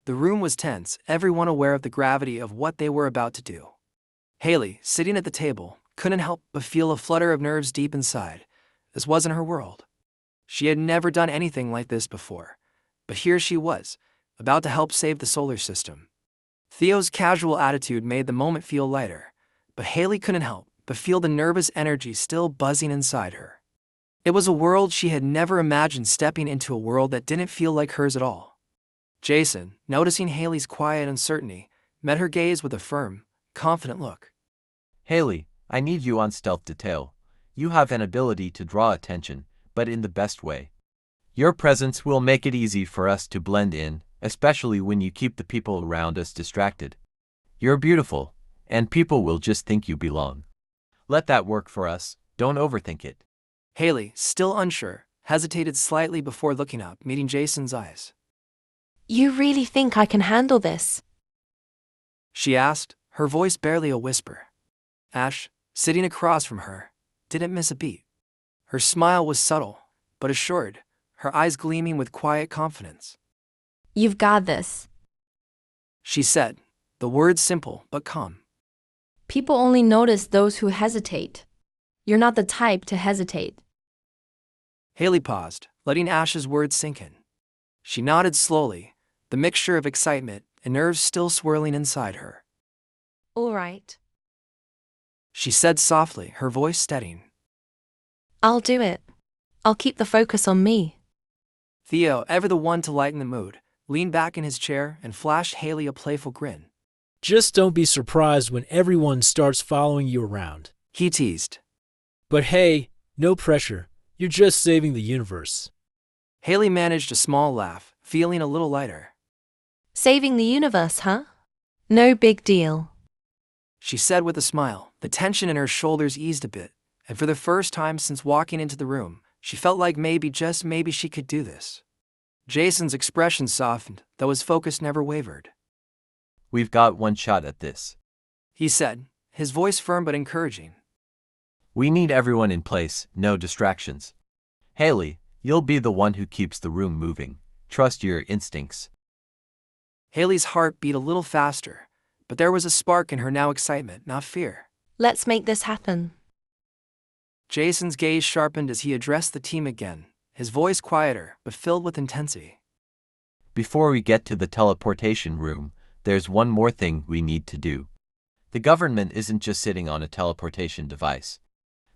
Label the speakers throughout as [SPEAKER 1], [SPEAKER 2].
[SPEAKER 1] The room was tense, everyone aware of the gravity of what they were about to do. Haley, sitting at the table, couldn't help but feel a flutter of nerves deep inside. This wasn't her world. She had never done anything like this before. But here she was, about to help save the solar system. Theo's casual attitude made the moment feel lighter, but Haley couldn't help but feel the nervous energy still buzzing inside her. It was a world she had never imagined, stepping into a world that didn't feel like hers at all. Jason, noticing Haley's quiet uncertainty, met her gaze with a firm, confident look.
[SPEAKER 2] Haley, I need you on stealth detail. You have an ability to draw attention, but in the best way. Your presence will make it easy for us to blend in, especially when you keep the people around us distracted. You're beautiful, and people will just think you belong. Let that work for us, don't overthink it.
[SPEAKER 1] Haley, still unsure, hesitated slightly before looking up, meeting Jason's eyes.
[SPEAKER 3] You really think I can handle this?
[SPEAKER 1] She asked, her voice barely a whisper. Ash, sitting across from her, didn't miss a beat. Her smile was subtle, but assured, her eyes gleaming with quiet confidence.
[SPEAKER 3] You've got this.
[SPEAKER 1] She said, the words simple but calm.
[SPEAKER 3] People only notice those who hesitate. You're not the type to hesitate.
[SPEAKER 1] Haley paused, letting Ash's words sink in. She nodded slowly, the mixture of excitement and nerves still swirling inside her.
[SPEAKER 3] All right.
[SPEAKER 1] She said softly, her voice steadying.
[SPEAKER 3] I'll do it. I'll keep the focus on me.
[SPEAKER 1] Theo, ever the one to lighten the mood, leaned back in his chair and flashed Haley a playful grin.
[SPEAKER 4] Just don't be surprised when everyone starts following you around.
[SPEAKER 1] He teased.
[SPEAKER 4] But hey, no pressure. You're just saving the universe.
[SPEAKER 1] Haley managed a small laugh, feeling a little lighter.
[SPEAKER 3] Saving the universe, huh? No big deal.
[SPEAKER 1] She said with a smile. The tension in her shoulders eased a bit, and for the first time since walking into the room, she felt like maybe, just maybe, she could do this. Jason's expression softened, though his focus never wavered.
[SPEAKER 2] We've got one shot at this,
[SPEAKER 1] he said, his voice firm but encouraging.
[SPEAKER 2] We need everyone in place, no distractions. Haley, you'll be the one who keeps the room moving. Trust your instincts.
[SPEAKER 1] Haley's heart beat a little faster, but there was a spark in her now, excitement, not fear.
[SPEAKER 3] Let's make this happen.
[SPEAKER 1] Jason's gaze sharpened as he addressed the team again, his voice quieter but filled with intensity.
[SPEAKER 2] Before we get to the teleportation room, there's one more thing we need to do. The government isn't just sitting on a teleportation device.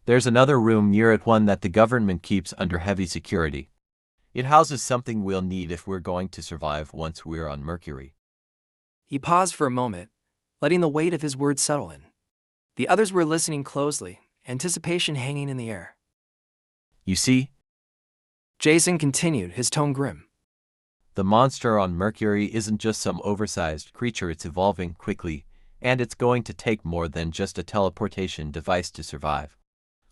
[SPEAKER 2] There's another room near it, one that the government keeps under heavy security. It houses something we'll need if we're going to survive once we're on Mercury.
[SPEAKER 1] He paused for a moment, letting the weight of his words settle in. The others were listening closely, anticipation hanging in the air.
[SPEAKER 2] You see?
[SPEAKER 1] Jason continued, his tone grim.
[SPEAKER 2] The monster on Mercury isn't just some oversized creature, it's evolving quickly, and it's going to take more than just a teleportation device to survive.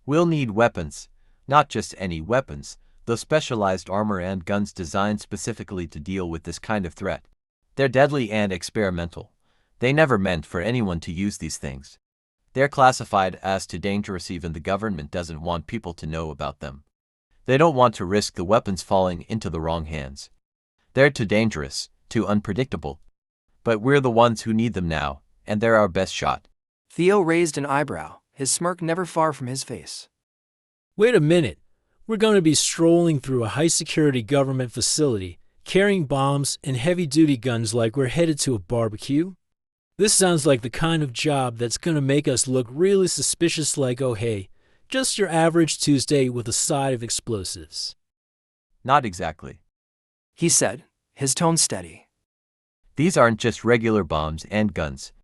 [SPEAKER 2] We'll need weapons, not just any weapons, though specialized armor and guns designed specifically to deal with this kind of threat. They're deadly and experimental. They never meant for anyone to use these things. They're classified as too dangerous, even the government doesn't want people to know about them. They don't want to risk the weapons falling into the wrong hands. They're too dangerous, too unpredictable. But we're the ones who need them now, and they're our best shot.
[SPEAKER 1] Theo raised an eyebrow, his smirk never far from his face.
[SPEAKER 4] Wait a minute. We're going to be strolling through a high-security government facility, carrying bombs and heavy-duty guns like we're headed to a barbecue? This sounds like the kind of job that's going to make us look really suspicious, like, oh hey, just your average Tuesday with a side of explosives.
[SPEAKER 2] Not exactly,
[SPEAKER 1] he said, his tone steady.
[SPEAKER 2] These aren't just regular bombs and guns.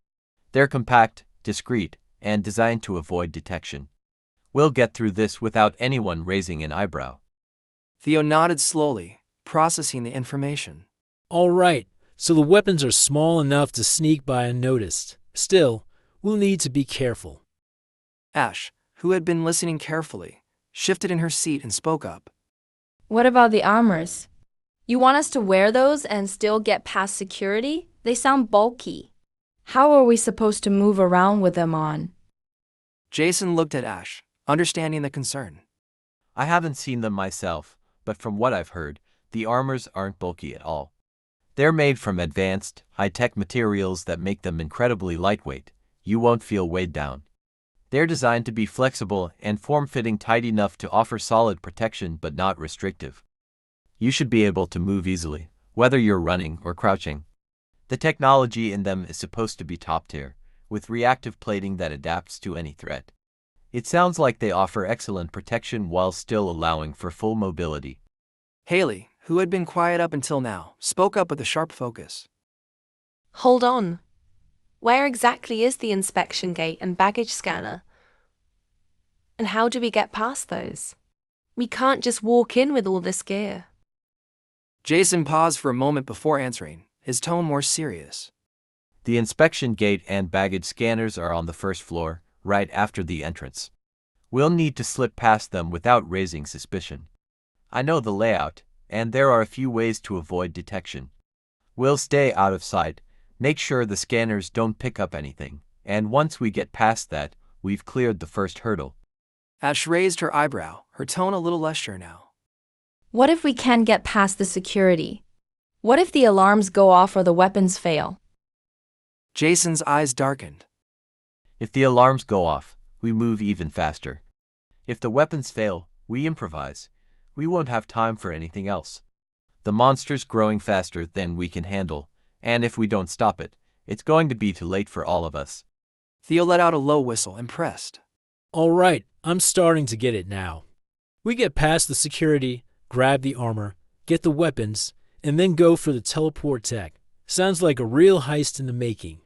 [SPEAKER 2] They're compact, discreet, and designed to avoid detection. We'll get through this without anyone raising an eyebrow.
[SPEAKER 1] Theo nodded slowly, processing the information.
[SPEAKER 4] All right, so the weapons are small enough to sneak by unnoticed. Still, we'll need to be careful.
[SPEAKER 1] Ash, who had been listening carefully, shifted in her seat and spoke up.
[SPEAKER 5] What about the armors? You want us to wear those and still get past security? They sound bulky. How are we supposed to move around with them on?
[SPEAKER 1] Jason looked at Ash, understanding the concern.
[SPEAKER 2] I haven't seen them myself, but from what I've heard, the armors aren't bulky at all. They're made from advanced, high-tech materials that make them incredibly lightweight. You won't feel weighed down. They're designed to be flexible and form-fitting, tight enough to offer solid protection but not restrictive. You should be able to move easily, whether you're running or crouching. The technology in them is supposed to be top-tier, with reactive plating that adapts to any threat. It sounds like they offer excellent protection while still allowing for full mobility.
[SPEAKER 1] Haley, who had been quiet up until now, spoke up with a sharp focus.
[SPEAKER 6] Hold on. Where exactly is the inspection gate and baggage scanner? And how do we get past those? We can't just walk in with all this gear.
[SPEAKER 1] Jason paused for a moment before answering, his tone more serious.
[SPEAKER 2] The inspection gate and baggage scanners are on the first floor, right after the entrance. We'll need to slip past them without raising suspicion. I know the layout, and there are a few ways to avoid detection. We'll stay out of sight, make sure the scanners don't pick up anything, and once we get past that, we've cleared the first hurdle.
[SPEAKER 1] Ash raised her eyebrow, her tone a little less sure now.
[SPEAKER 5] What if we can't get past the security? What if the alarms go off or the weapons fail?
[SPEAKER 1] Jason's eyes darkened.
[SPEAKER 2] If the alarms go off, we move even faster. If the weapons fail, we improvise. We won't have time for anything else. The monster's growing faster than we can handle, and if we don't stop it, it's going to be too late for all of us.
[SPEAKER 1] Theo let out a low whistle, impressed.
[SPEAKER 4] All right, I'm starting to get it now. We get past the security, grab the armor, get the weapons, and then go for the teleport tech. Sounds like a real heist in the making.